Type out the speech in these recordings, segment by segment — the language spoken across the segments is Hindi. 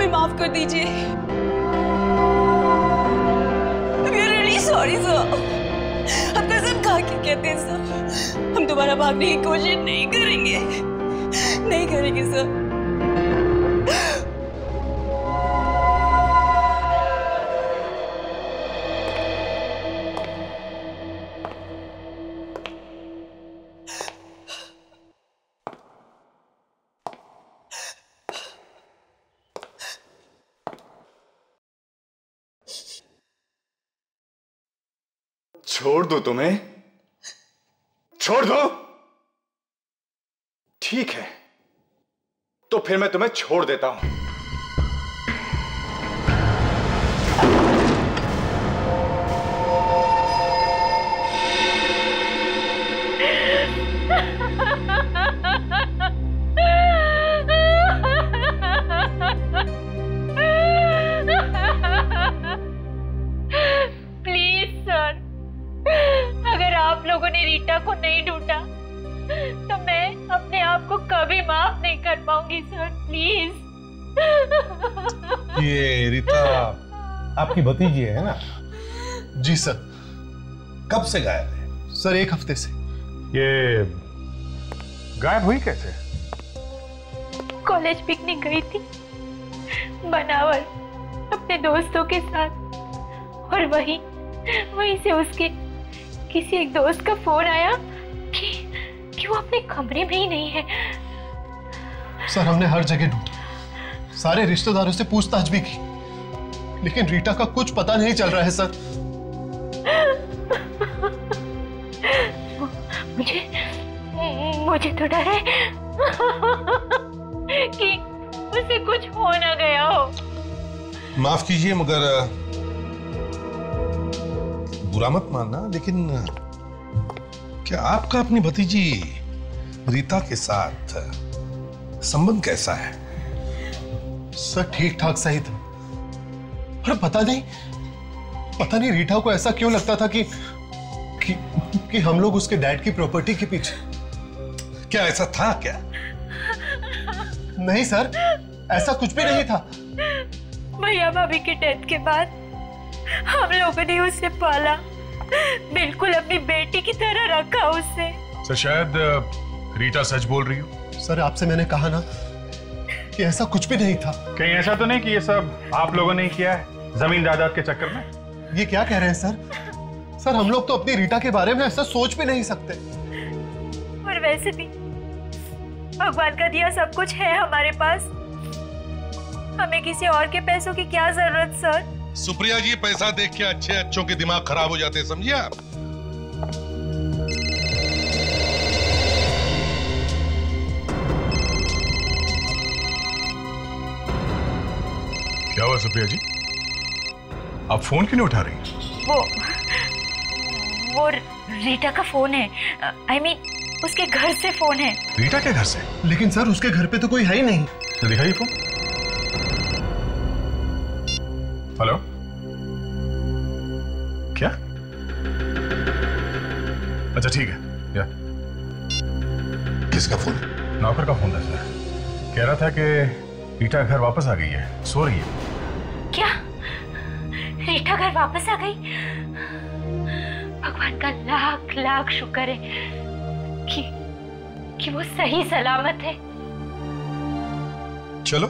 हमें माफ कर दीजिए। We are really sorry sir. आप कसम खा के कहते हैं सर, हम दोबारा भागने की कोशिश नहीं करेंगे, नहीं करेंगे सर। छोड़ दो तुम्हें, छोड़ दो। ठीक है, तो फिर मैं तुम्हें छोड़ देता हूं। लोगों ने रीटा को नहीं ढूंढा तो मैं अपने आप को कभी माफ नहीं कर पाऊंगी सर, प्लीज। ये रीता आपकी भतीजी है ना? जी सर। कब से गायब है? सर 1 हफ्ते से। ये गायब हुई कैसे? कॉलेज पिकनिक गई थी बनावर अपने दोस्तों के साथ, और वहीं से उसके किसी एक दोस्त का फोन आया कि वो अपने कमरे में ही नहीं है। सर हमने हर जगह ढूंढा, सारे रिश्तेदारों से पूछताछ भी की, लेकिन रीटा का कुछ पता नहीं चल रहा है सर। मुझे तो डर है कि उसे कुछ हो ना गया हो। माफ कीजिए मगर बुरा मत मानना, लेकिन क्या आपका अपनी भतीजी रीता के साथ संबंध कैसा है? सर ठीक ठाक सही था, पर पता नहीं रीटा को ऐसा क्यों लगता था कि हम लोग उसके डैड की प्रॉपर्टी के पीछे। क्या ऐसा था क्या? नहीं सर, ऐसा कुछ भी नहीं था। भैया भाभी की डेथ के बाद हम लोगों ने उसे पाला, बिल्कुल अपनी बेटी की तरह रखा उसे। सर शायद रीटा सच बोल रही हो। सर आपसे मैंने कहा ना कि ऐसा कुछ भी नहीं था। कहीं ऐसा तो नहीं कि ये सब आप लोगों ने किया है जमीन जायदाद के चक्कर में? ये क्या कह रहे हैं सर? सर हम लोग तो अपनी रीटा के बारे में ऐसा सोच भी नहीं सकते। और वैसे भी भगवान का दिया सब कुछ है हमारे पास, हमें किसी और के पैसों की क्या जरूरत सर। सुप्रिया जी, पैसा देख के अच्छे अच्छों के दिमाग खराब हो जाते हैं, समझिए आप? क्या हुआ सुप्रिया जी, आप फोन क्यों नहीं उठा रही? वो रीटा का फोन है, I mean, उसके घर से फोन है। रीटा के घर से? लेकिन सर उसके घर पे तो कोई है ही नहीं। तो दिखाइए फोन। हेलो, क्या? अच्छा ठीक है, या किसका फोन? नौकर का फोन था सर, कह रहा था कि रीटा घर वापस आ गई है, सो रही है। क्या? रीटा घर वापस आ गई? भगवान का लाख लाख शुक्र है कि वो सही सलामत है। चलो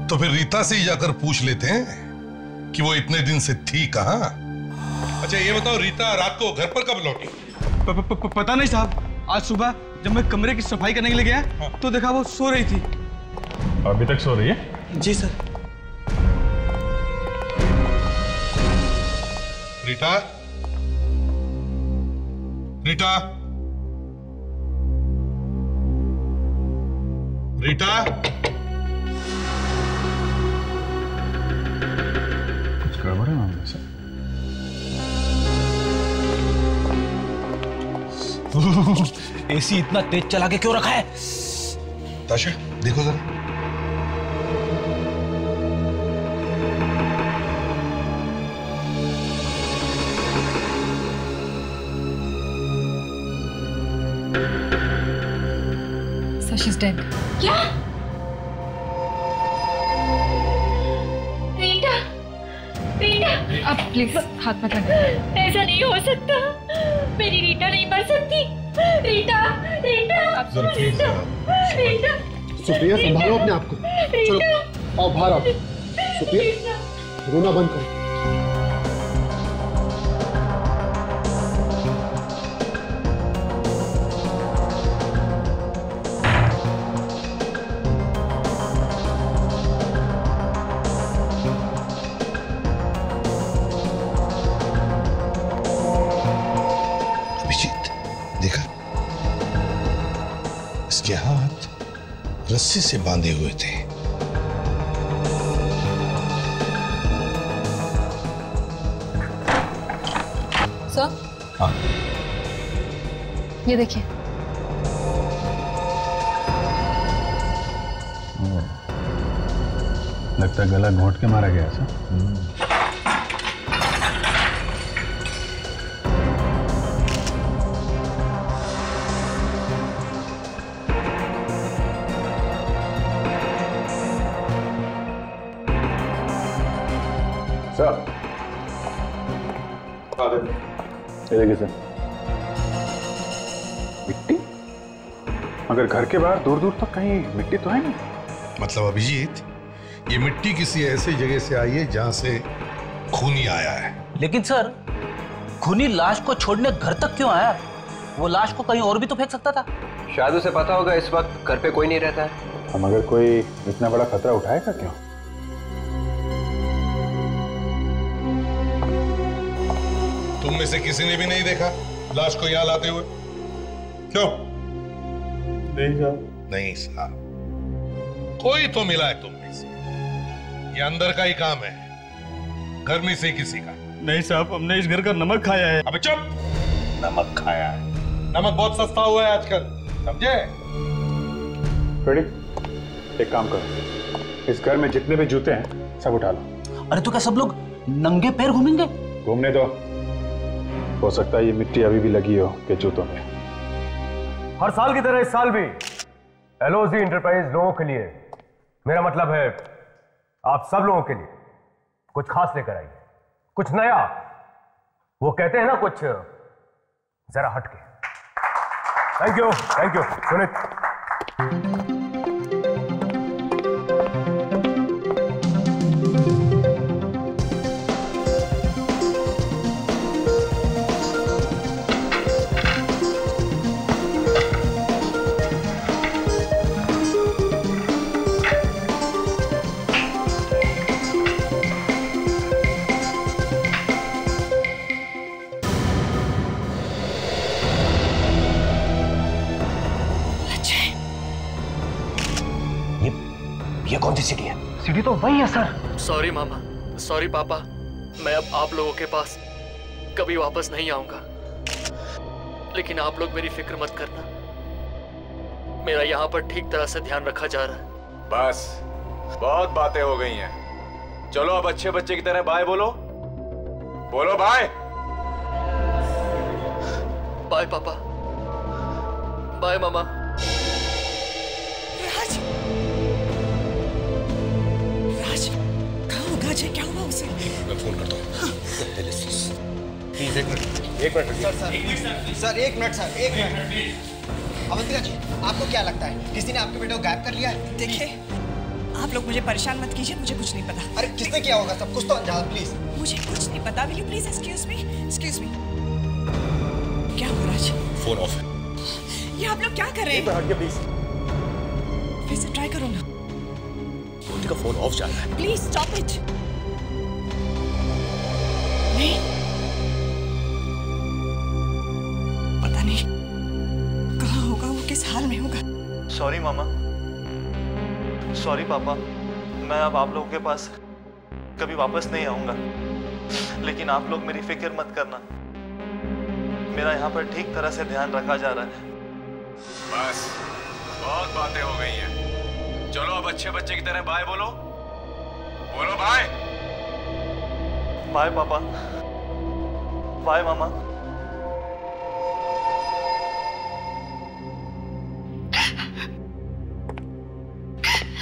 तो फिर रीता से ही जाकर पूछ लेते हैं कि वो इतने दिन से थी कहां। अच्छा ये बताओ, रीता रात को घर पर कब लौटी? पता नहीं साहब, आज सुबह जब मैं कमरे की सफाई करने के लिए गया तो देखा वो सो रही थी। अभी तक सो रही है? जी सर। रीटा, रीटा, रीटा, कुछ गड़बड़ है मामले से? एसी इतना तेज चला के क्यों रखा है? ताशा देखो जरा। So she's dead. क्या? अब प्लीज हाथ मत लगाइए। ऐसा नहीं हो सकता, मेरी रीटा नहीं मर सकती। रीटा, रीटा, रीटा, रीटा। सुप्रिया संभालो अपने आप को। चलो आओ बाहर आओ। सुप्रिया रोना बंद करो। इसके हाथ रस्सी से बांधे हुए थे। सर, हाँ, ये देखिए। लगता है गला घोंट के मारा गया सर। सर, ये देखिए सर, मिट्टी। मगर घर के बाहर दूर दूर तक कहीं मिट्टी तो है नहीं। मतलब अभिजीत, ये मिट्टी किसी ऐसी जगह से आई है जहां से खूनी आया है। लेकिन सर, खूनी लाश को छोड़ने घर तक क्यों आया? वो लाश को कहीं और भी तो फेंक सकता था। शायद उसे पता होगा इस वक्त घर पे कोई नहीं रहता है। हम अगर कोई इतना बड़ा खतरा उठाएगा क्यों? तुम में से किसी ने भी नहीं देखा लाश को यहां लाते हुए? क्यों? नहीं साहब। नहीं साहब, कोई तो मिला है तुम में से। ये अंदर का ही काम है, घर में से किसी का नहीं साहब, हमने इस घर का नमक खाया है। अबे चुप! नमक खाया है? नमक बहुत सस्ता हुआ है आजकल, समझे? रेडी? एक काम करो, इस घर में जितने भी जूते हैं सब उठा लो। अरे तो क्या सब लोग नंगे पैर घूमेंगे? घूमने दो, हो सकता है ये मिट्टी अभी भी लगी हो के जूतों में। हर साल की तरह इस साल भी एलओजी इंटरप्राइज लोगों के लिए, मेरा मतलब है आप सब लोगों के लिए कुछ खास लेकर आइए, कुछ नया। वो कहते हैं ना, कुछ जरा हटके। Thank you Sunit. ये कौन सी सीढ़ी है? सीढ़ी तो वही है सर। सॉरी मामा, सॉरी पापा, मैं अब आप लोगों के पास कभी वापस नहीं आऊंगा। लेकिन आप लोग मेरी फिक्र मत करना, मेरा यहाँ पर ठीक तरह से ध्यान रखा जा रहा है। बस बहुत बातें हो गई हैं, चलो अब अच्छे बच्चे की तरह बाय बोलो। बोलो बाय। बाय पापा, बाय मामा। क्या हुआ उसे? मैं फोन करता हूँ। हाँ। प्लीज एक मिनट सर, एक मिनट अवंतिका जी, आपको क्या लगता है किसी ने आपके बेटे को गायब कर लिया है? देखिए, आप लोग मुझे परेशान मत कीजिए, मुझे कुछ नहीं पता। अरे किसने किया होगा? सब कुछ तो अंजान, प्लीज। मुझे कुछ नहीं पता। Will you please excuse me? क्या हो रहा है? फोन ऑफ है। ये आप लोग क्या कर रहे हैं? हट के प्लीज। फिर से ट्राई करो ना। का फोन ऑफ जा रहा है। Please stop it. नहीं, पता नहीं कहाँ होगा वो, किस हाल में होगा। सॉरी मामा, सॉरी पापा, मैं अब आप लोगों के पास कभी वापस नहीं आऊंगा। लेकिन आप लोग मेरी फिक्र मत करना, मेरा यहाँ पर ठीक तरह से ध्यान रखा जा रहा है। बस बहुत बातें हो गई हैं, चलो अब अच्छे बच्चे की तरह बाय बोलो। बोलो बाय। बाय पापा, बाय मामा।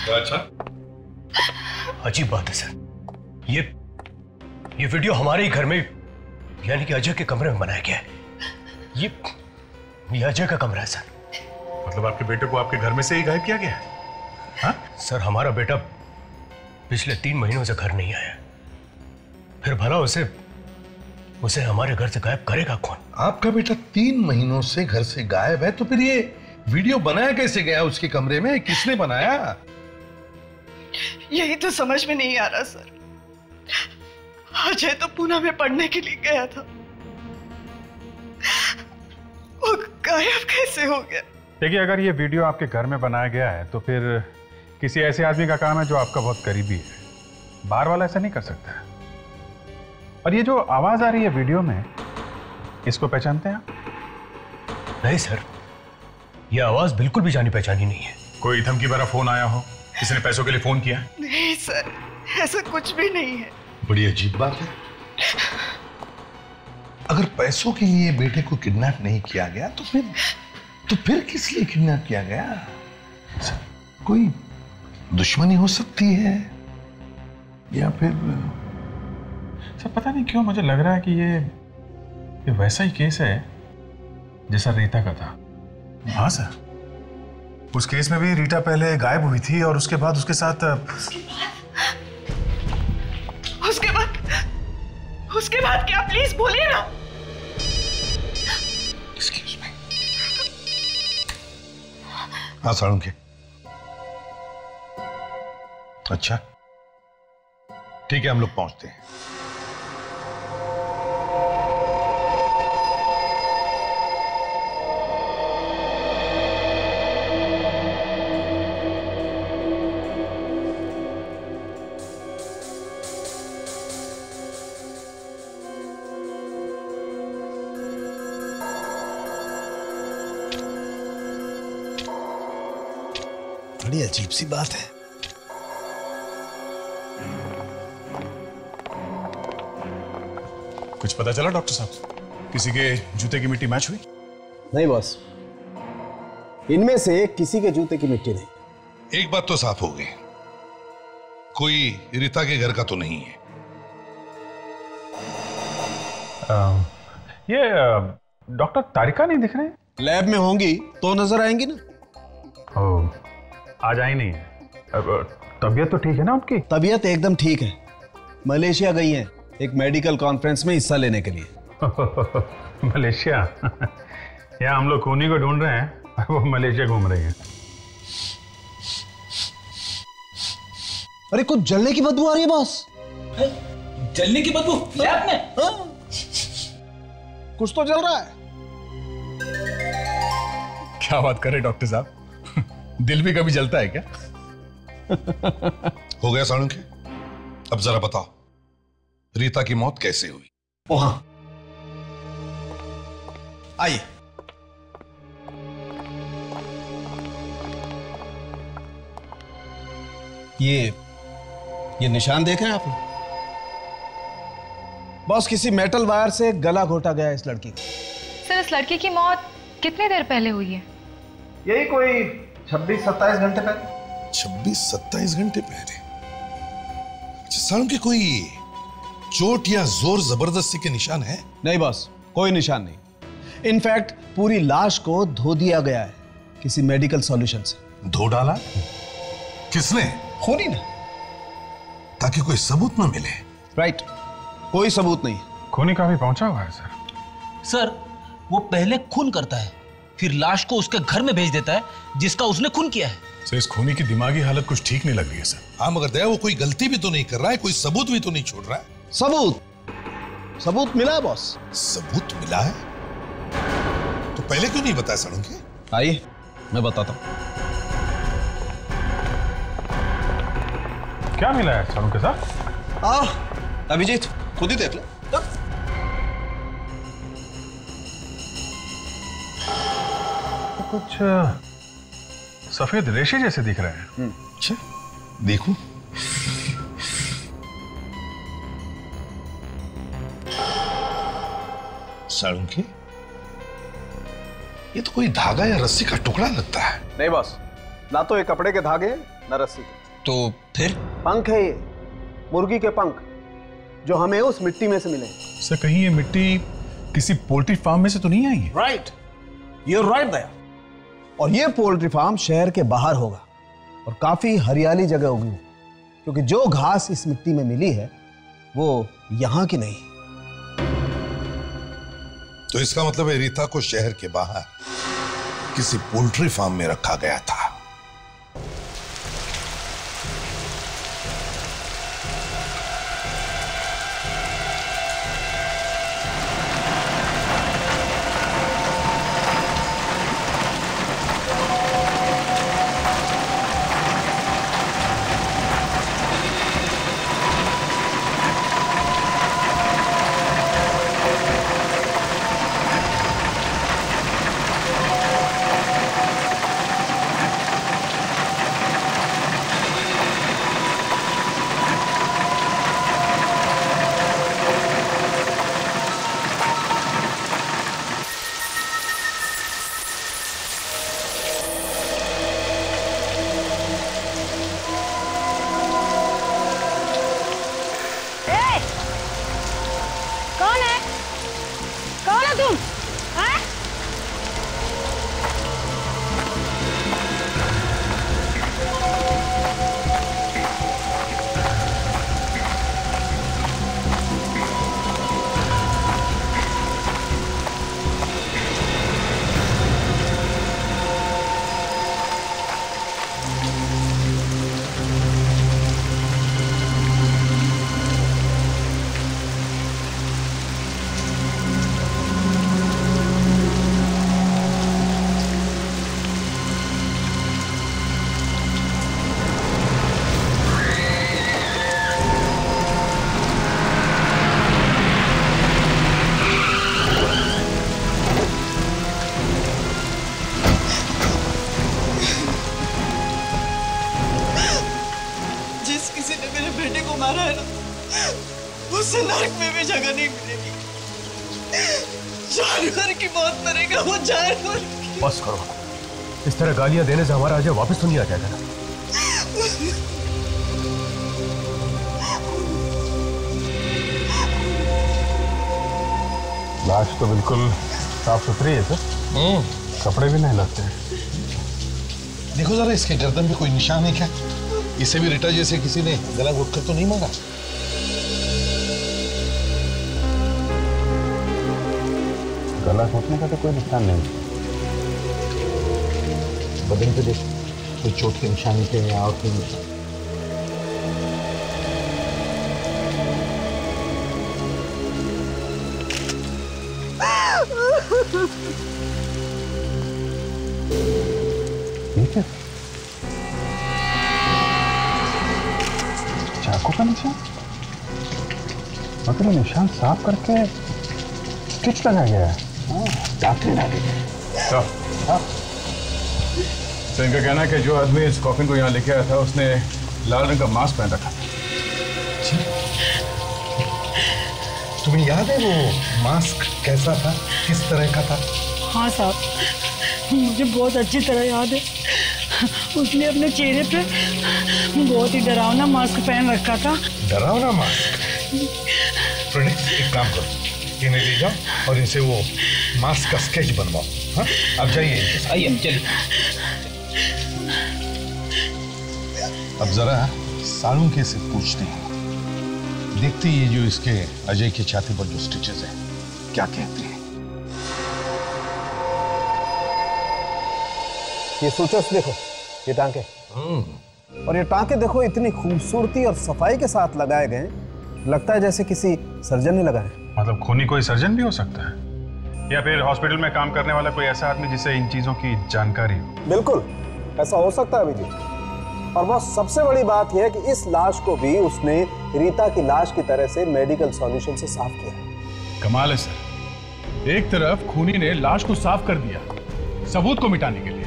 अच्छा, अजीब बात है सर, ये वीडियो हमारे ही घर में, यानी कि अजय के कमरे में बनाया गया है। ये अजय का कमरा है सर। मतलब आपके बेटे को आपके घर में से ही गायब किया गया है? हाँ? सर, हमारा बेटा पिछले 3 महीनों से घर नहीं आया। फिर भला उसे हमारे घर से गायब करेगा कौन? आपका बेटा 3 महीनों से घर से गायब है, तो फिर ये वीडियो बनाया कैसे गया उसके कमरे में? किसने बनाया? यही तो समझ में नहीं आ रहा सर। अजय तो पूना में पढ़ने के लिए गया था, वो गायब कैसे हो गया? देखिए, अगर ये वीडियो आपके घर में बनाया गया है तो फिर किसी ऐसे आदमी का काम है जो आपका बहुत करीबी है। बाहर वाला ऐसा नहीं कर सकता है। और ये जो आवाज आ रही है वीडियो में, इसको पहचानते हैं आप? नहीं सर, ये आवाज बिल्कुल भी जानी पहचानी नहीं है। कोई धमकी भरा फोन आया हो? किसी ने पैसों के लिए फोन किया? नहीं सर, ऐसा कुछ भी नहीं है। बड़ी अजीब बात है। अगर पैसों के लिए बेटे को किडनैप नहीं किया गया तो फिर किस लिए किडनैप किया गया? कोई दुश्मनी हो सकती है, या फिर सर पता नहीं क्यों मुझे लग रहा है कि ये वैसा ही केस है जैसा रीता का था। हाँ सर, उस केस में भी रीटा पहले गायब हुई थी और उसके बाद उसके साथ उसके बाद क्या? प्लीज बोलिए ना। Excuse me. हाँ साळुंखे। अच्छा ठीक है, हम लोग पहुंचते हैं। बड़ी अजीब सी बात है। कुछ पता चला डॉक्टर साहब? किसी के जूते की मिट्टी मैच हुई? नहीं बॉस, इनमें से किसी के जूते की मिट्टी नहीं। एक बात तो साफ हो गई, कोई रीता के घर का तो नहीं है। ये डॉक्टर तारिका नहीं दिख रहे? लैब में होंगी तो नजर आएंगी ना। आज आई नहीं है। तबीयत तो ठीक है ना उनकी? तबीयत एकदम ठीक है। मलेशिया गई हैं एक मेडिकल कॉन्फ्रेंस में हिस्सा लेने के लिए। मलेशिया? यहाँ हम लोग खूनी को ढूंढ रहे हैं, वो मलेशिया घूम रही है। अरे कुछ जलने की बदबू आ रही है बॉस। जलने की बदबू लैब में? कुछ तो जल रहा है। क्या बात कर रहे डॉक्टर साहब, दिल भी कभी जलता है क्या? हो गया साळुंखे, अब जरा बताओ रीता की मौत कैसे हुई? ओ हाँ, आइए। ये निशान देख रहे हैं आप? बॉस, किसी मेटल वायर से गला घोटा गया इस लड़की का। सर, इस लड़की की मौत कितनी देर पहले हुई है? यही कोई 26-27 घंटे पहले। 26-27 घंटे पहले? अच्छा साळुंखे, कोई चोट या जोर जबरदस्ती के निशान है? नहीं बॉस, कोई निशान नहीं। इनफैक्ट पूरी लाश को धो दिया गया है किसी मेडिकल सॉल्यूशन से। धो डाला? किसने? खूनी ने। ताकि कोई सबूत न मिले। राइट, कोई सबूत नहीं। खूनी का भी पहुंचा हुआ है सर। सर, वो पहले खून करता है, फिर लाश को उसके घर में भेज देता है जिसका उसने खून किया है। सर, इस खूनी की दिमागी हालत कुछ ठीक नहीं लग रही है सर। हाँ मगर दया, वो कोई गलती भी तो नहीं कर रहा है, कोई सबूत भी तो नहीं छोड़ रहा है। सबूत मिला है बॉस। सबूत मिला है? तो पहले क्यों नहीं बताया साळुंखे? आइए मैं बताता हूं। क्या मिला है साळुंखे साहब? अभिजीत खुद ही देख लो। कुछ सफेद रेशे जैसे दिख रहे हैं। अच्छा देखो। साळुंखे, ये तो कोई धागा या रस्सी का टुकड़ा लगता है। नहीं बॉस, ना तो ये कपड़े के धागे ना रस्सी। तो फिर? पंख है ये, मुर्गी के पंख, जो हमें उस मिट्टी में से मिले। सर कहीं ये मिट्टी किसी पोल्ट्री फार्म में से तो नहीं आई है? Right, you are right there. और ये पोल्ट्री फार्म शहर के बाहर होगा और काफी हरियाली जगह होगी, क्योंकि जो घास इस मिट्टी में मिली है वो यहां की नहीं। तो इसका मतलब है रीता को शहर के बाहर किसी पोल्ट्री फार्म में रखा गया था। उसे नरक में भी जगह नहीं मिलेगी। जानवर की मौत मरेगा वो जानवर। बस करो, इस तरह गालियां देने से हमारा अजय वापस तो नहीं आ जाएगा ना? लाश तो बिल्कुल साफ सुथरी है सर, कपड़े भी नहीं लगते हैं। देखो जरा इसके गर्दन पे कोई निशान है क्या? इसे भी रीटा जैसे किसी ने गला घोट कर तो नहीं मारा? गला घोटने का तो कोई निशान नहीं। बदन पे देख, कोई चोट के निशान थे या और कोई निशान? ठीक है, चाकू का निशान, मतलब निशान साफ करके स्टिच लगा गया है। डॉक्टर लगे तो इनका कहना है कि जो आदमी इस कॉफिन को यहाँ लेके आया था उसने लाल रंग का मास्क पहन रखा था। तुम्हें याद है वो मास्क कैसा था, किस तरह का था? हाँ साहब, मुझे बहुत अच्छी तरह याद है। उसने अपने चेहरे पे बहुत ही डरावना मास्क पहन रखा था। डरावना मास्क? फ्रेंड्स, एक काम करो, इन्हें ले जाओ और इनसे वो मास्क का स्केच बनवाओ। हाँ, अब जाइए। आइए, चलिए। अब जरा सालुंके से पूछते हैं, देखते ये जो इसके अजय की छाती पर जो स्टिचेस हैं क्या कहते हैं। ये सूचस देखो, ये टांके, और ये टांके देखो इतनी खूबसूरती और सफाई के साथ लगाए गए, लगता है जैसे किसी सर्जन ने लगाए। मतलब खूनी कोई सर्जन भी हो सकता है, या फिर हॉस्पिटल में काम करने वाला कोई ऐसा आदमी जिसे इन चीजों की जानकारी हो। बिल्कुल ऐसा हो सकता है अभिजीत। और वो सबसे बड़ी बात यह है कि इस लाश को भी उसने रीता की लाश की तरह से मेडिकल सॉल्यूशन से साफ किया। कमाल है सर, एक तरफ खूनी ने लाश को साफ कर दिया सबूत को मिटाने के लिए,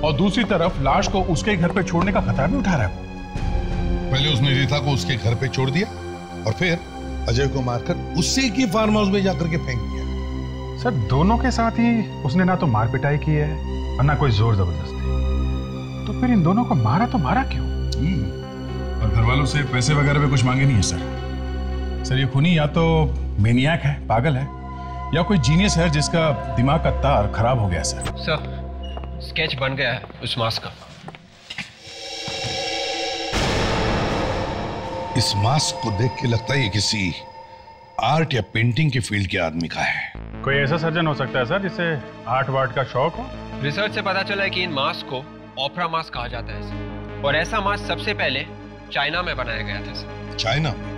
और दूसरी तरफ लाश को उसके घर पे छोड़ने का खतरा भी उठा रहा है। पहले उसने रीता को उसके घर पे छोड़ दिया और फिर अजय को मारकर उसी की फार्म हाउस में जाकर के फेंक दिया। सर दोनों के साथ ही उसने ना तो मार पिटाई की है और ना कोई जोर जबरदस्ती, तो फिर इन दोनों को मारा तो मारा क्यों? और घर वालों से पैसे वगैरह भी कुछ मांगे नहीं है सर? सर ये खूनी या तो मेनियाक है, पागल है, या कोई जीनियस है जिसका दिमाग का तार खराब हो गया सर। सर स्केच बन गया है उस मास्क का। इस मास्क को देख के लगता है ये किसी आर्ट या पेंटिंग के फील्ड के आदमी का है। कोई ऐसा सर्जन हो सकता है सर जिसे आर्ट वार्ट का शौक हो। रिसर्च से पता चला है कि इन मास्क को ओपरा मास्क कहा जाता है सर, और ऐसा मास्क सबसे पहले चाइना में बनाया गया था सर। चाइना में?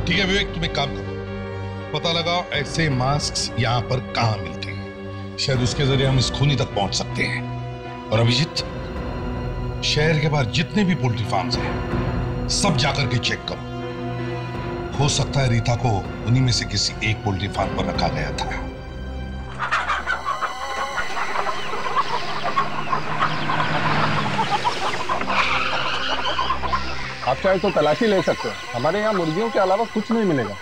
ठीक है विवेक, तुम एक काम करो, पता लगाओ ऐसे मास्क यहाँ पर कहाँ मिलते हैं, शायद उसके जरिए हम इस खूनी तक पहुंच सकते हैं। और अभिजीत, शहर के बाहर जितने भी पोल्ट्री फार्म्स हैं सब जाकर के चेक करो, हो सकता है रीता को उन्हीं में से किसी एक पोल्ट्री फार्म पर रखा गया था। आप चाहे तो तलाशी ले सकते हैं, हमारे यहाँ मुर्गियों के अलावा कुछ नहीं मिलेगा।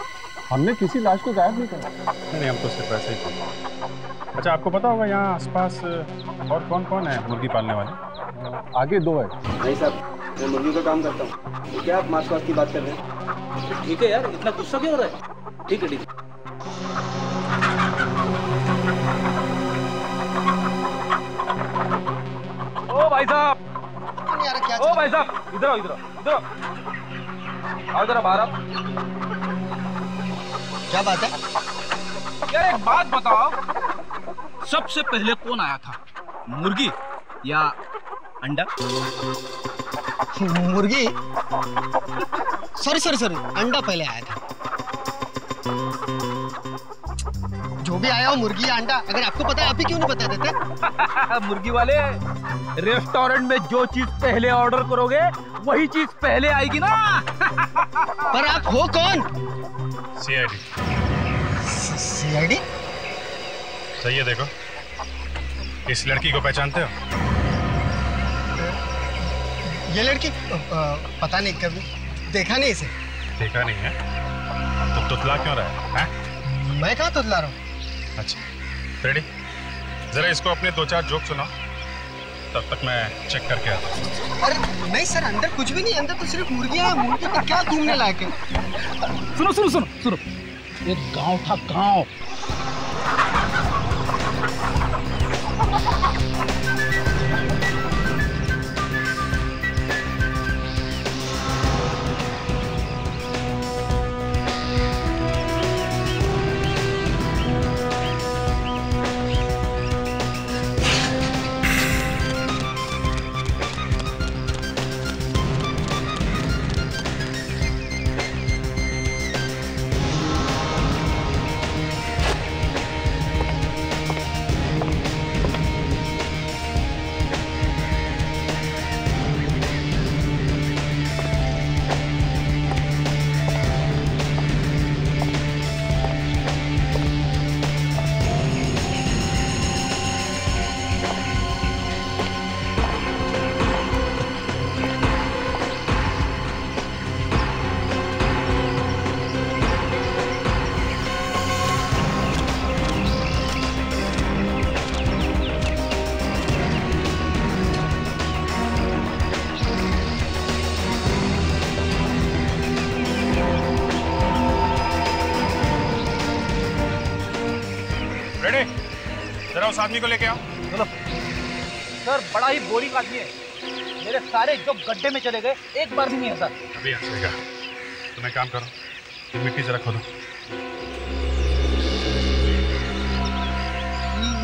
हमने किसी लाश को गायब नहीं करा। नहीं, हम तो सिर्फ ऐसे ही करते। अच्छा, आपको पता होगा यहाँ आसपास और कौन कौन है मुर्गी पालने वाले? आगे 2 है। नहीं साहब, मैं मुर्गी का काम करता हूँ। तो क्या आप मास्क वास्क की बात कर रहे हैं? ठीक है यार, इतना गुस्सा क्यों हो रहा है? ठीक है ठीक है। ओ भाई साहब, ओ भाई साहब, इधर आओ, इधर आओ, इधर आओ, आओ जरा बाहर आओ। क्या बात है? यार एक बात बताओ, सबसे पहले कौन आया था, मुर्गी या अंडा? मुर्गी? सॉरी, अंडा पहले आया था। जो भी आया हो, मुर्गी या अंडा, अगर आपको पता है आप ही क्यों नहीं बता देते? मुर्गी वाले, रेस्टोरेंट में जो चीज पहले ऑर्डर करोगे वही चीज पहले आएगी ना। पर आप हो कौन? सीआईडी। सीआईडी? सही है, देखो इस लड़की को पहचानते हो? ये लड़की? पता नहीं, कभी देखा नहीं इसे। देखा नहीं है तो तुतला क्यों रहा है? मैं कहाँ तुतला रहा हूँ? अच्छा रेडी, जरा इसको अपने 2-4 जोक सुनाओ, तब तक मैं चेक करके आता हूँ। अरे नहीं सर, अंदर कुछ भी नहीं, अंदर तो सिर्फ मुर्गियाँ हैं। मुर्गी पे क्या घूमने लायक है? सुनो सुनो सुनो सुनो, एक गांव था, गांव। जरा उस आदमी को लेके आओ। चलो सर, बड़ा ही बोरिंग आदमी है, मेरे सारे जो गड्ढे में चले गए एक बार भी नहीं आता। अभी आएगा। तुम एक काम करो, ये मिट्टी जरा खोदो।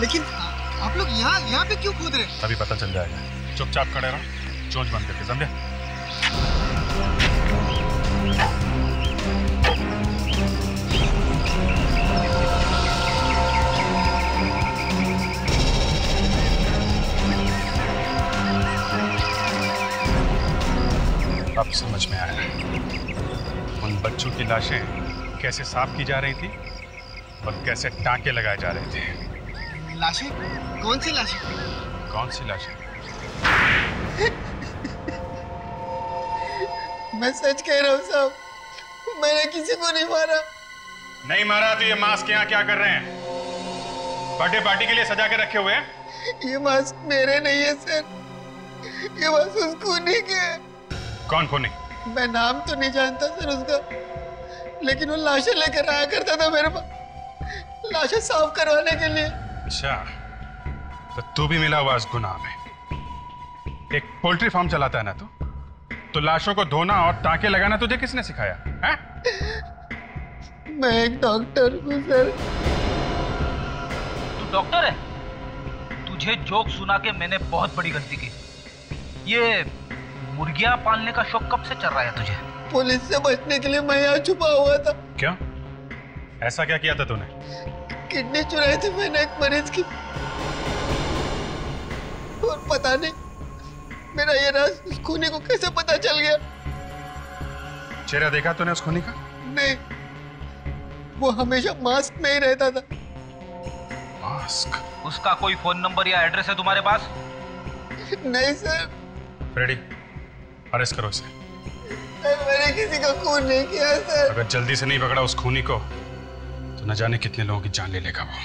लेकिन आप लोग यहाँ पे क्यों कूद रहे? अभी पता चल जाएगा, चुपचाप खड़े रहो, चोंच बंद करके, समझे? अब समझ में आया उन बच्चों की लाशें कैसे साफ की जा रही थी और कैसे टांके लगाए जा रहे थे। लाशें? कौन सी लाशें? कौन सी लाशें? मैं सच कह रहा हूँ साहब, मैंने किसी को नहीं मारा। नहीं मारा तो ये मास्क यहाँ क्या कर रहे हैं? बर्थडे पार्टी के लिए सजा के रखे हुए हैं? ये मास्क मेरे नहीं है सर, ये मास्क उस खूनी के है। कौन खूनी? मैं नाम तो नहीं जानता सर उसका, लेकिन वो लाशें लेकर आया करता था मेरे पास, लाशें साफ करवाने के लिए। अच्छा, तो तू भी मिला हुआ इस गुनाह में। एक पोल्ट्री फार्म चलाता है ना तो लाशों को धोना और टांके लगाना तुझे किसने सिखाया है? मैं एक डॉक्टर हूँ सर। तू डॉक्टर है? तुझे जोक सुना के मैंने बहुत बड़ी गलती की। ये मुर्गियां पालने का शौक कब से चल रहा है तुझे? पुलिस से बचने के लिए मैं यहाँ छुपा हुआ था। क्यों? ऐसा क्या किया था तूने? किडनी चुराई थी मैंने एक मरीज की, और पता नहीं मेरा ये राज उस खूनी को कैसे पता चल गया। चेहरा देखा तूने उस खूनी का? नहीं, वो हमेशा मास्क में ही रहता था। मास्क? उसका कोई फोन नंबर या एड्रेस है तुम्हारे पास? नहीं सर। फ्रेडी, अरेस्ट करो इसे। मैंने किसी का खून नहीं किया सर। अगर जल्दी से नहीं पकड़ा उस खूनी को तो न जाने कितने लोगों की जान ले लेगा वो।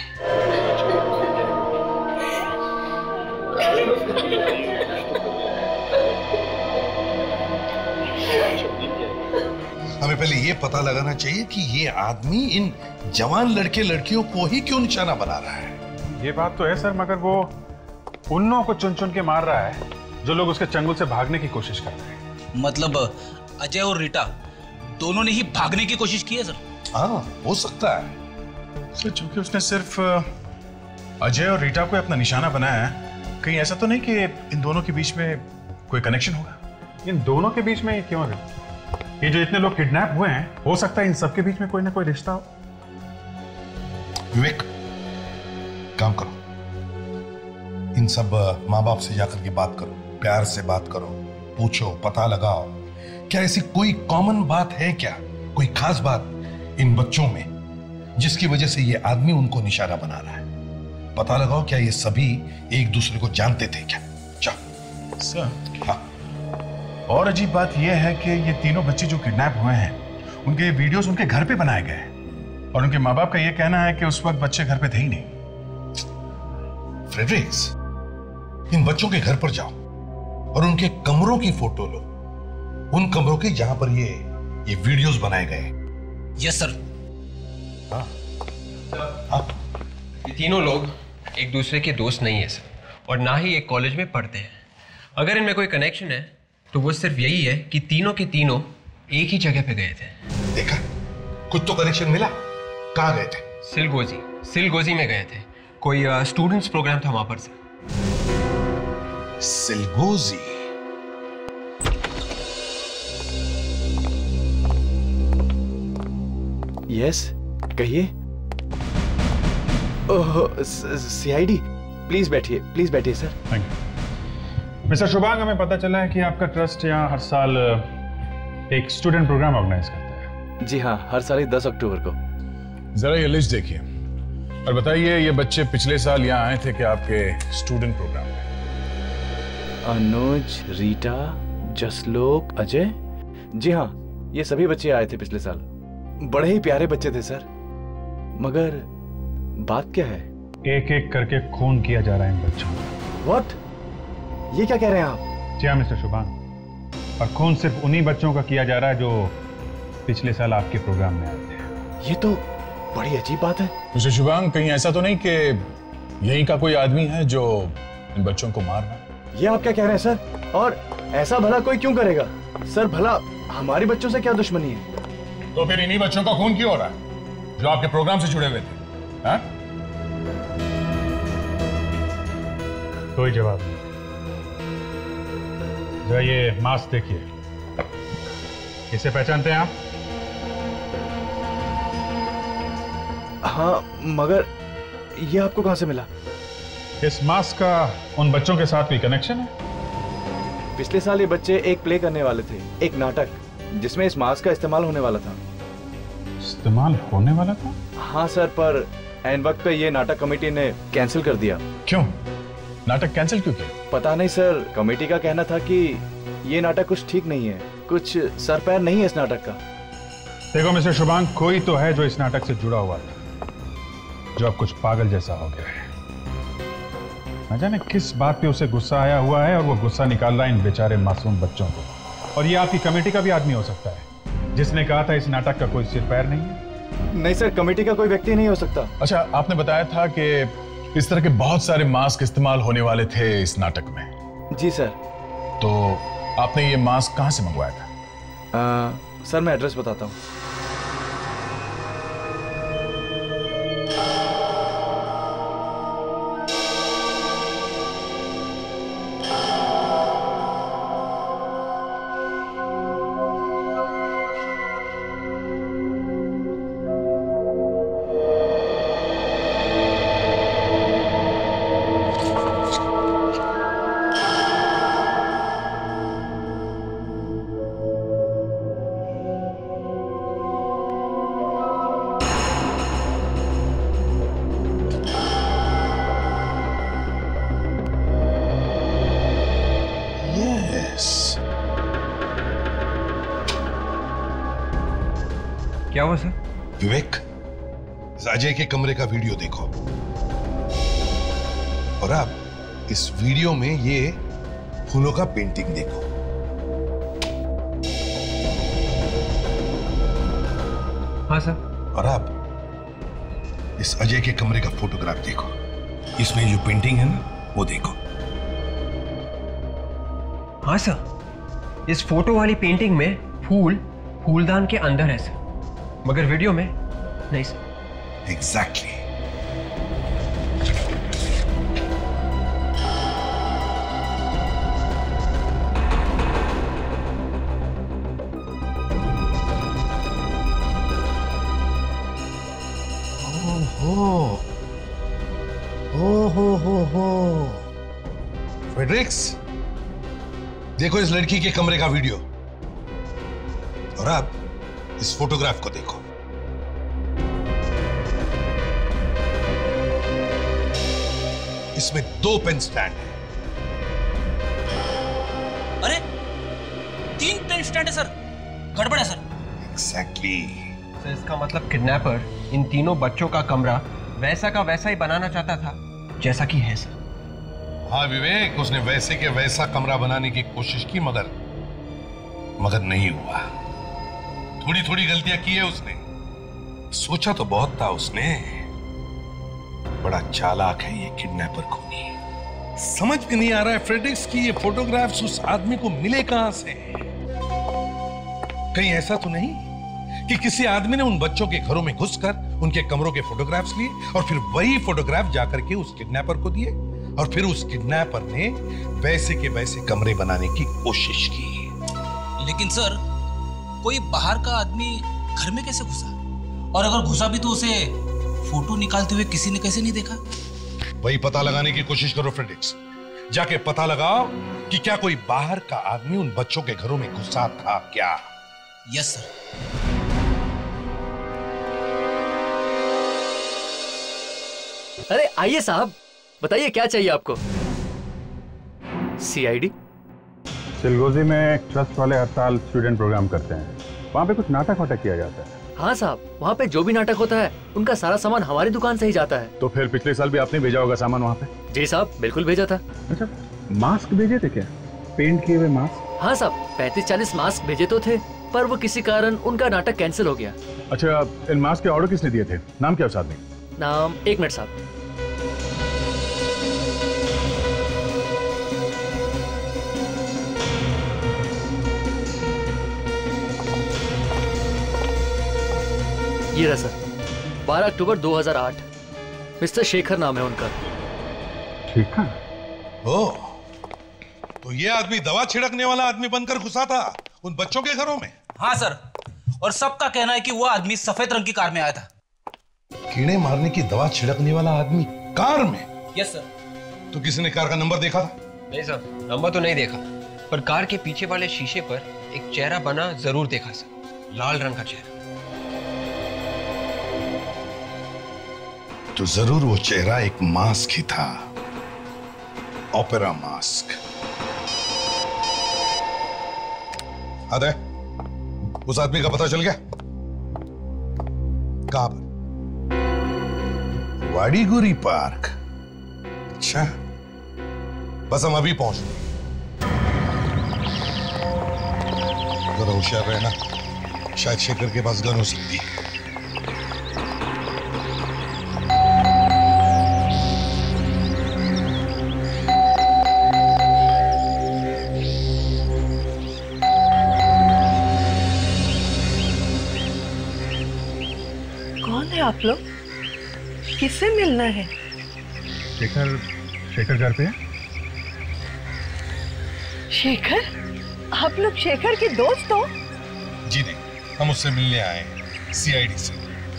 हमें पहले ये पता लगाना चाहिए कि ये आदमी इन जवान लड़के लड़कियों को ही क्यों निशाना बना रहा है। ये बात तो है सर, मगर वो उन लोगों को चुन चुन के मार रहा है जो लोग उसके चंगुल से भागने की कोशिश कर रहे हैं। मतलब अजय और रीटा दोनों ने ही भागने की कोशिश की है सर? हाँ, हो सकता है सर, चूंकि उसने सिर्फ अजय और रीटा को अपना निशाना बनाया है, कहीं ऐसा तो नहीं कि इन दोनों के बीच में कोई कनेक्शन होगा? इन दोनों के बीच में क्यों है? ये जो इतने लोग किडनैप हुए हैं, हो सकता है इन सबके बीच में कोई ना कोई रिश्ता हो। विवेक, काम करो, इन सब माँ बाप से जाकर के बात करो, प्यार से बात करो, पूछो, पता लगाओ, क्या ऐसी कोई कॉमन बात है क्या, कोई खास बात इन बच्चों में जिसकी वजह से ये आदमी उनको निशाना बना रहा है। पता लगाओ, क्या ये सभी एक दूसरे को जानते थे क्या? जाओ सर। हाँ। और अजीब बात यह है कि ये तीनों बच्चे जो किडनैप हुए हैं, उनके वीडियोस उनके घर पे बनाए गए हैं, और उनके माँ बाप का ये कहना है कि उस वक्त बच्चे घर पे थे ही नहीं। फ्रेडरिक्स, इन बच्चों के घर पर जाओ और उनके कमरों की फोटो लो, उन कमरों की जहां पर ये वीडियोस बनाए गए। Yes sir. ये तीनों लोग एक दूसरे के दोस्त नहीं है सर, और ना ही एक कॉलेज में पढ़ते हैं। अगर इनमें कोई कनेक्शन है तो वो सिर्फ यही है कि तीनों के तीनों एक ही जगह पे गए थे। देखा, कुछ तो कनेक्शन मिला। कहाँ गए थे? सिलगोजी में गए थे। कोई स्टूडेंट्स प्रोग्राम था वहां पर सर। सिलगोजी? यस, कहिए। ओह, सीआईडी, प्लीज बैठिए sir. Thank you. Mister Shubhang, हमें पता चला है कि आपका ट्रस्ट यहाँ हर साल एक स्टूडेंट प्रोग्राम ऑर्गेनाइज करता है। जी हाँ, हर साल 10 अक्टूबर को। जरा ये लिस्ट देखिए और बताइए, ये बच्चे पिछले साल यहाँ आए थे क्या आपके स्टूडेंट प्रोग्राम में? अनुज, रीटा, जसलोक, अजय। जी हाँ, ये सभी बच्चे आए थे पिछले साल। बड़े ही प्यारे बच्चे थे सर। मगर बात क्या है? एक एक करके खून किया जा रहा है इन बच्चों को। व्हाट? ये क्या कह रहे हैं आप? जी हाँ मिस्टर शुभांग, और खून सिर्फ उन्हीं बच्चों का किया जा रहा है जो पिछले साल आपके प्रोग्राम में आए थे। ये तो बड़ी अजीब बात है। मिस्टर शुभांग, कहीं ऐसा तो नहीं कि यहीं का कोई आदमी है जो इन बच्चों को मार रहा है? ये आप क्या कह रहे हैं सर? और ऐसा भला कोई क्यों करेगा सर? भला हमारे बच्चों से क्या दुश्मनी है? तो फिर इन्हीं बच्चों का खून क्यों हो रहा है जो आपके प्रोग्राम से जुड़े हुए थे? हाँ? कोई जवाब नहीं। जरा ये मास्क देखिए, इसे पहचानते हैं आप? हाँ, मगर ये आपको कहां से मिला? इस मास्क का उन बच्चों के साथ कोई कनेक्शन है? पिछले साल ये बच्चे एक प्ले करने वाले थे, एक नाटक, जिसमें इस मास्क का इस्तेमाल होने वाला था। इस्तेमाल होने वाला था? हाँ सर, पर ऐन वक्त पे ये नाटक कमेटी ने कैंसिल कर दिया। क्यों? नाटक कैंसिल क्यों किया? पता नहीं सर, कमेटी का कहना था कि ये नाटक कुछ ठीक नहीं है, कुछ सर पैर नहीं है इस नाटक का। देखो मिस्टर शुभांग, कोई तो है जो इस नाटक से जुड़ा हुआ था, जो अब कुछ पागल जैसा हो गया है। न जाने किस बात पे उसे गुस्सा आया हुआ है और वो गुस्सा निकाल रहा है इन बेचारे मासूम बच्चों को। और ये आपकी कमेटी का भी आदमी हो सकता है। जिसने कहा था इस नाटक का कोई सिर पैर नहीं है? नहीं सर, कमेटी का कोई व्यक्ति नहीं हो सकता। अच्छा, आपने बताया था कि इस तरह के बहुत सारे मास्क इस्तेमाल होने वाले थे इस नाटक में। जी सर। तो आपने ये मास्क कहां से मंगवाया था? सर मैं एड्रेस बताता हूँ। क्या हुआ सर? विवेक, अजय के कमरे का वीडियो देखो और अब इस वीडियो में ये फूलों का पेंटिंग देखो। हाँ सर। और अब इस अजय के कमरे का फोटोग्राफ देखो। इसमें जो पेंटिंग है ना, वो देखो। हाँ सर, इस फोटो वाली पेंटिंग में फूलदान के अंदर है सर, मगर वीडियो में नहीं सर। एग्जैक्टली। हो फ्रेडरिक्स, देखो इस लड़की के कमरे का वीडियो और अब इस फोटोग्राफ को देखो। इसमें 2 पेन स्टैंड है। अरे 3 पेन स्टैंड है सर, गड़बड़ है सर। एग्जैक्टली। सर इसका मतलब किडनैपर इन तीनों बच्चों का कमरा वैसा का वैसा ही बनाना चाहता था जैसा कि है सर। हाँ विवेक, उसने वैसे के वैसा कमरा बनाने की कोशिश की मगर नहीं हुआ। थोड़ी थोड़ी गलतियां की है उसने। सोचा तो बहुत था उसने। बड़ा चालाक है ये किडनैपर खूनी। समझ में नहीं आ रहा है फ्रेडरिक्स की ये फोटोग्राफ्स उस आदमी को मिले कहां से। कहीं ऐसा तो नहीं कि किसी आदमी ने उन बच्चों के घरों में घुसकर उनके कमरों के फोटोग्राफ्स लिए और फिर वही फोटोग्राफ जाकर के उस किडनैपर को दिए और फिर उस किडनैपर ने वैसे के वैसे कमरे बनाने की कोशिश की। लेकिन सर, कोई बाहर का आदमी घर में कैसे घुसा? और अगर घुसा भी तो उसे फोटो निकालते हुए किसी ने कैसे नहीं देखा? वही पता लगाने की कोशिश करो फ्रेडरिक्स। जाके पता लगाओ कि क्या कोई बाहर का आदमी उन बच्चों के घरों में घुसा था क्या? Yes sir. अरे आइए साहब, बताइए क्या चाहिए आपको? सीआईडी? चिलगोजी में एक ट्रस्ट वाले हर साल स्टूडेंट प्रोग्राम करते हैं। वहाँ पे कुछ नाटक वाटक किया जाता है। हाँ साहब, वहाँ पे जो भी नाटक होता है उनका सारा सामान हमारी दुकान से ही जाता है। तो फिर पिछले साल भी आपने भेजा होगा सामान वहाँ पे? जी साहब, बिल्कुल भेजा था। अच्छा, मास्क भेजे थे क्या? पेंट किए हुए मास्क? हाँ साहब, 35-40 मास्क भेजे तो थे, पर वो किसी कारण उनका नाटक कैंसिल हो गया। अच्छा, इन मास्क के ऑर्डर किसने दिए थे? नाम क्या उस आदमी? नाम 1 मिनट साहब। ये रहा सर, 12 अक्टूबर 2008। मिस्टर शेखर नाम है उनका। शेखर? ओह, तो ये आदमी दवा छिड़कने वाला आदमी बनकर घुसा था उन बच्चों के घरों में? हाँ सर, और सबका कहना है कि वो आदमी सफेद रंग की कार में आया था। कीड़े मारने की दवा छिड़कने वाला आदमी कार में? Yes sir. तो किसी ने कार का नंबर देखा था? नहीं सर, नंबर तो नहीं देखा, पर कार के पीछे वाले शीशे पर एक चेहरा बना जरूर देखा सर, लाल रंग का चेहरा। तो जरूर वो चेहरा एक मास्क ही था, ओपेरा मास्क। अरे, उस आदमी का पता चल गया? कहां पर? वाडीगुरी पार्क। अच्छा, बस हम अभी पहुंच गए। जरा होशियार रहना, शायद शेखर के पास गन हो सकती है। कौन है आप लोग? किससे मिलना है? शेखर घर पे है। शेखर? आप लोग शेखर के दोस्त हो? जी नहीं, हम उससे मिलने आए हैं सीआईडी से।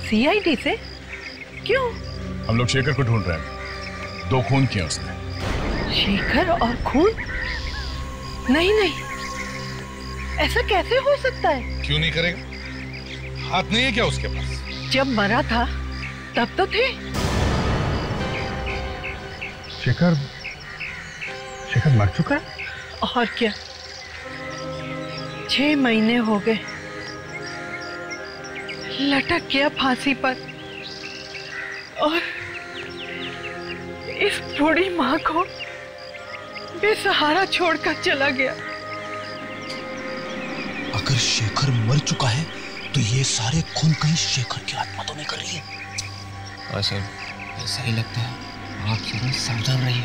सीआईडी से? क्यों? हम लोग शेखर को ढूंढ रहे हैं। 2 खून किए उसने। शेखर और खून? नहीं नहीं, ऐसा कैसे हो सकता है? क्यों नहीं करेगा? हाथ नहीं है क्या उसके पास? जब मरा था तब तो थे। शेखर मर चुका है? और क्या, 6 महीने हो गए, लटक गया फांसी पर और इस बूढ़ी माँ को बेसहारा छोड़कर चला गया। अगर शेखर मर चुका है तो ये सारे खून कहीं शेखर की आत्मा तो नहीं कर रही है? हाँ सर, ऐसा ही लगता है। आप जरूर सावधान रहिए,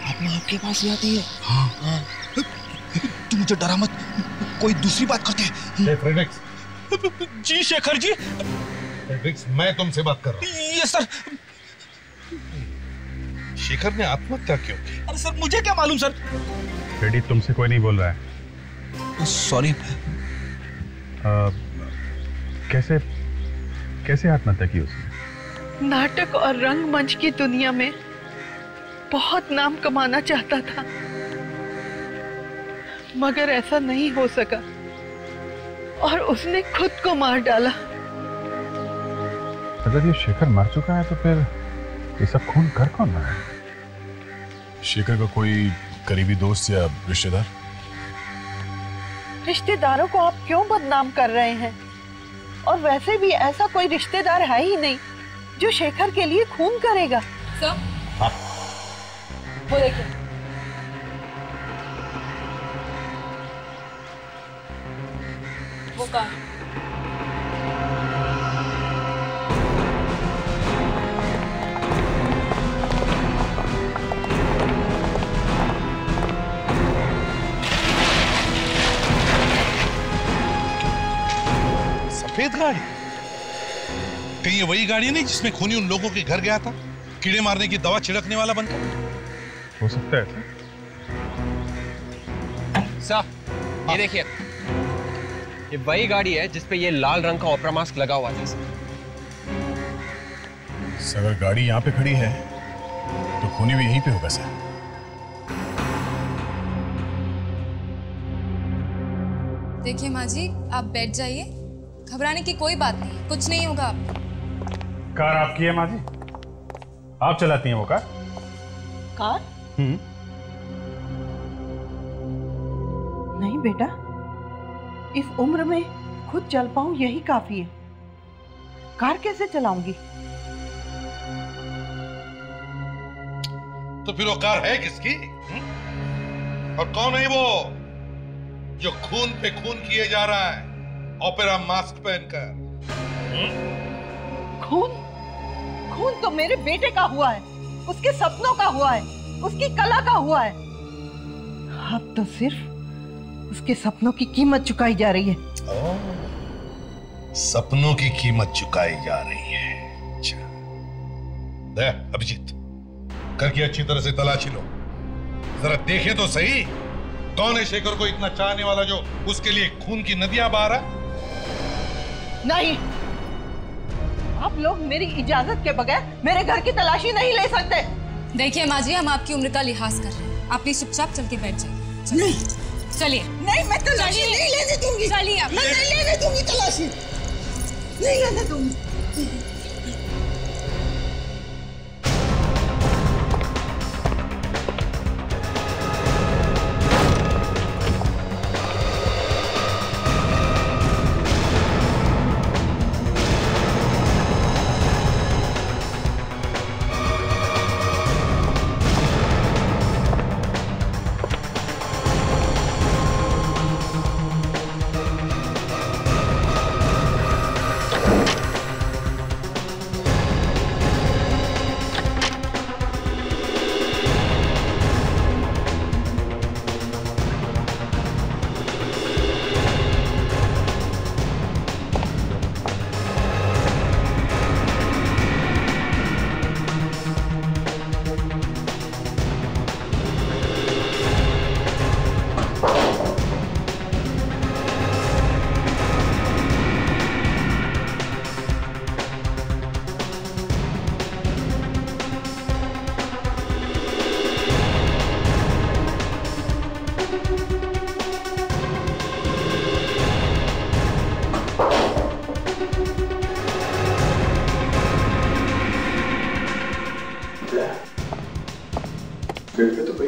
आत्मा आपके पास ही आती है। हाँ हाँ, तू मुझे डरा मत, कोई दूसरी बात करते हैं। फ्रेडेक्स। जी शेखर जी। फ्रेडेक्स, मैं तुमसे बात कर रहा हूँ। Yes sir. शेखर ने आत्महत्या क्यों की? अरे सर, मुझे क्या मालूम सर। फ्रेडी, तुमसे कोई नहीं बोल रहा है। सॉरी। कैसे आत्महत्या की उसने? नाटक और रंगमंच की दुनिया में बहुत नाम कमाना चाहता था, मगर ऐसा नहीं हो सका और उसने खुद को मार डाला। अगर ये शेखर मर चुका है तो फिर ये सब खून कर कौन रहा है? शेखर का कोई करीबी दोस्त या रिश्तेदार? रिश्तेदारों को आप क्यों बदनाम कर रहे हैं? और वैसे भी ऐसा कोई रिश्तेदार है ही नहीं जो शेखर के लिए खून करेगा। सर, वो देखिए, वो कहाँ? सफेद गाड़ी? कहीं ये वही गाड़ी नहीं जिसमें खूनी उन लोगों के घर गया था, कीड़े मारने की दवा छिड़कने वाला बनकर? हो सकता है सर। ये देखिए, ये वही गाड़ी है जिसपे ये लाल रंग का ऑपरा मास्क लगा हुआ था। सर, अगर गाड़ी यहाँ पे खड़ी है तो खूनी भी यहीं पे होगा सर। देखिए माँ जी, आप बैठ जाइए, घबराने की कोई बात नहीं, कुछ नहीं होगा आपको। कार आपकी है माँ जी? आप चलाती हैं वो कार? कार? नहीं बेटा, इस उम्र में खुद चल पाऊं यही काफी है, कार कैसे चलाऊंगी? तो फिर वो कार है किसकी? और कौन है वो जो खून पे खून किए जा रहा है ऑपेरा मास्क पहनकर? खून? खून तो मेरे बेटे का हुआ है, उसके सपनों का हुआ है, उसकी कला का हुआ है। अब तो सिर्फ उसके सपनों की कीमत चुकाई जा रही है। सपनों की कीमत चुकाई जा रही है। अच्छा, दे अभिजीत, करके अच्छी तरह से तलाशी लो, जरा देखे तो सही कौन है शेखर को इतना चाहने वाला जो उसके लिए खून की नदियां बहा रहा है। नहीं, आप लोग मेरी इजाजत के बगैर मेरे घर की तलाशी नहीं ले सकते। देखिए माँ जी, हम आपकी उम्र का लिहाज कर रहे हैं, आप प्लीज चुपचाप चल के बैठ जाइए। नहीं, चलिए। नहीं, मैं तलाशी नहीं लेने दूंगी। चलिए आप। मैं नहीं लेने दूंगी तलाशी, नहीं लेने दूंगी।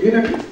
ये रखिए।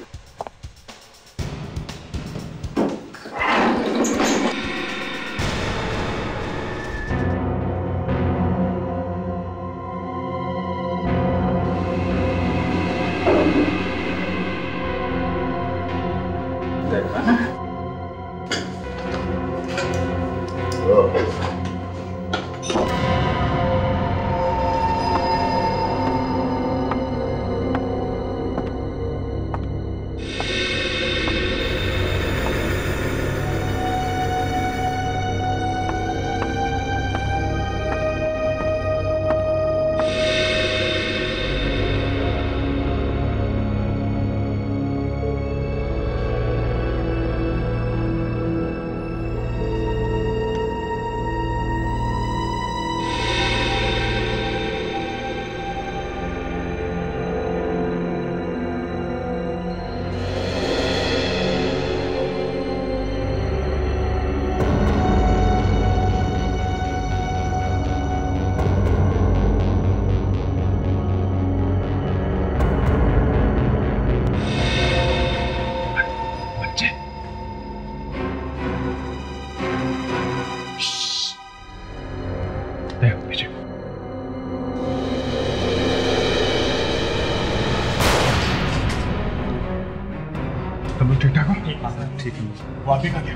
ठीक है। वो आप ही का क्या?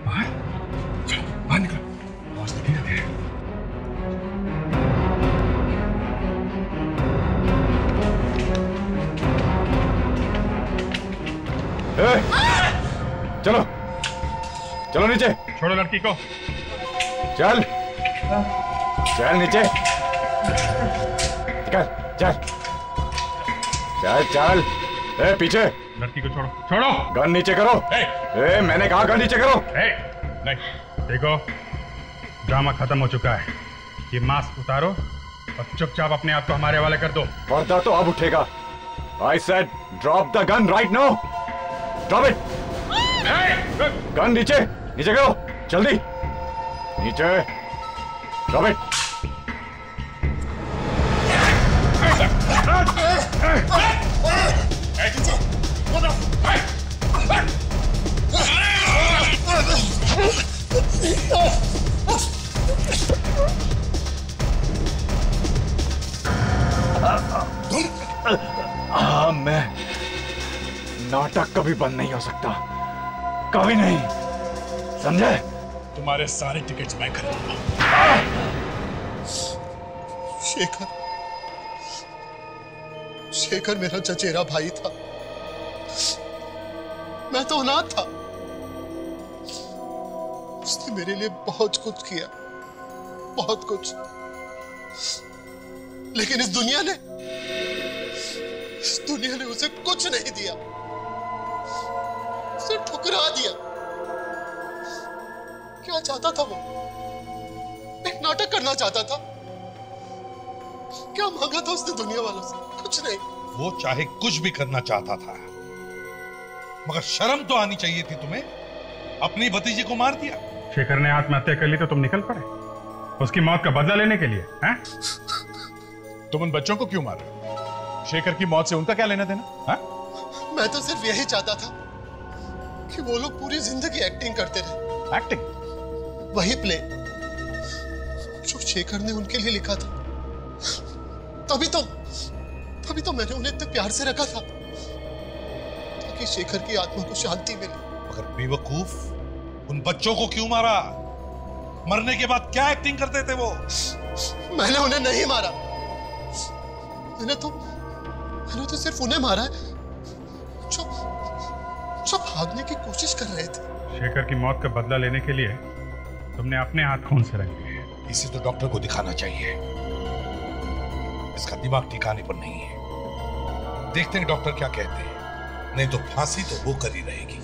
बाहर? चलो बाहर निकलो। आवाज नहीं आती है। चलो चलो नीचे। छोड़ो लड़की को। चल चल नीचे। चल चल चल चल। ए पीछे। लड़की को छोड़ो। छोड़ो। गन नीचे करो। ए मैंने कहा गन नीचे करो। नहीं देखो ड्रामा खत्म हो चुका है। ये मास्क उतारो और चुपचाप अपने आप को हमारे हवाले कर दो। पर्दा तो अब उठेगा। I said drop the gun right now. Drop it. Gun नीचे नीचे करो जल्दी। नीचे drop it. हाँ मैं नाटक कभी बंद नहीं हो सकता, कभी नहीं, समझे? तुम्हारे सारे टिकट्स मैं खरीदूंगा। शेखर, शेखर मेरा चचेरा भाई था। मैं तो अनाथ था। उसने मेरे लिए बहुत कुछ किया, बहुत कुछ। लेकिन इस दुनिया ने उसे कुछ नहीं दिया, उसे ठुकरा दिया। क्या चाहता था वो? एक नाटक करना चाहता था। क्या मांगा था उसने दुनिया वालों से? कुछ नहीं। वो चाहे कुछ भी करना चाहता था, मगर शर्म तो आनी चाहिए थी तुम्हें। अपनी भतीजी को मार दिया। शेखर ने आत्महत्या कर ली तो तुम निकल पड़े उसकी मौत का बदला लेने के लिए, हैं? तुम उन बच्चों को क्यों मार रहे हो? शेखर की मौत से उनका क्या लेना देना? हैं? मैं तो सिर्फ यही चाहता था कि वो लोग पूरी जिंदगी एक्टिंग करते रहे। एक्टिंग? वही प्ले जो शेखर ने उनके लिए लिखा था। तभी तो मैंने उन्हें इतने प्यार से रखा था ताकि शेखर की आत्मा को शांति मिले। मगर बेवकूफ, उन बच्चों को क्यों मारा? मरने के बाद क्या एक्टिंग करते थे वो? मैंने उन्हें नहीं मारा। मैंने तो सिर्फ उन्हें मारा है जो भागने की कोशिश कर रहे थे। शेखर की मौत का बदला लेने के लिए तुमने अपने हाथ खून से रंग लिए। इसे तो डॉक्टर को दिखाना चाहिए। इसका दिमाग ठिकाने पर नहीं है। देखते हैं डॉक्टर क्या कहते हैं। नहीं तो फांसी तो वो कर ही रहेगी।